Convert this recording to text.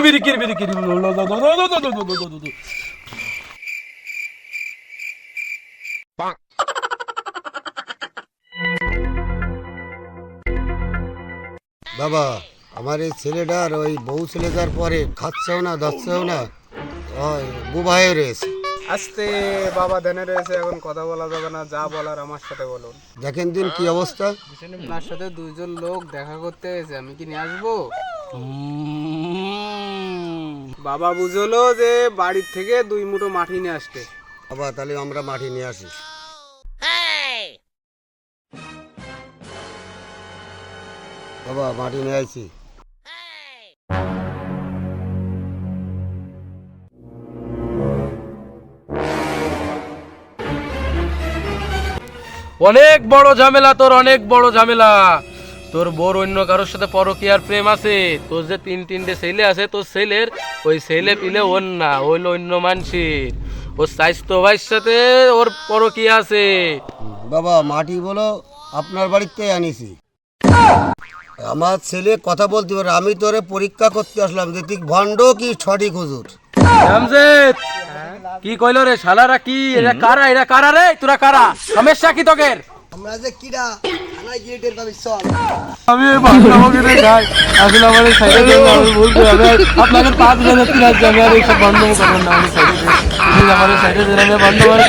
কিরবিরি কিরবিরি কিরবিরি বাবা, আমার এই ছেলেটার ওই বউ ছেলেটার পরে খাচ্ছেও না দাচ্ছেও না, বুবা হয়ে রয়েছে। আস্তে বাবা ধ্যানে রয়েছে, এখন কথা বলা যাবে না, যা বলার আমার সাথে বলুন। দেখেন দিন কি অবস্থা। আপনার সাথে দুইজন লোক দেখা করতে এসেছে, আমি কি নিয়ে আসবো? বাবা বুঝলো যে বাড়ির থেকে 2 মুঠো মাটি নিয়ে আসতে। বাবা তাহলে আমরা মাটি নিয়ে আসি। বাবা মাটি নিয়ে আসি। অনেক বড় ঝামেলা তোর, অনেক বড় ঝামেলা। তোর বোর অন্য কারোর সাথে পরকীয়ার প্রেম আছে। তোর যে তিনটে ছেলে আছে, তোর ছেলের ওই ছেলে পিলে ওর না, হইলো অন্য মানুষের। ওর স্বাস্থ্য ভাইয়ের সাথে ওর পরকীয়া আছে। বাবা মাটি বলো আপনার বাড়িতে আনিছি। আমার ছেলে কথা বলতে পারে, আমি তোরে পরীক্ষা করতে আসলাম যে তুই ভণ্ড কি সঠিক হুজুর। রামজেদ কি কইলো রে শালারা? কি এরা কারা? এরা কারা রে? তোরা কারা? সমস্যা কি তোদের? আমরা যে কিরা থানায় গিয়ে টের পাবি, চল। আমি এই বাংলা বগিরে যাই, আসলে আমার এই সাইডে গেলে আমি বলতে হবে আপনাদের 5,000 যাচ্ছে, আমি আর এইসব বন্ধ করবেন না। আমি সাইডে আমার সাইডে আমি বন্ধ করে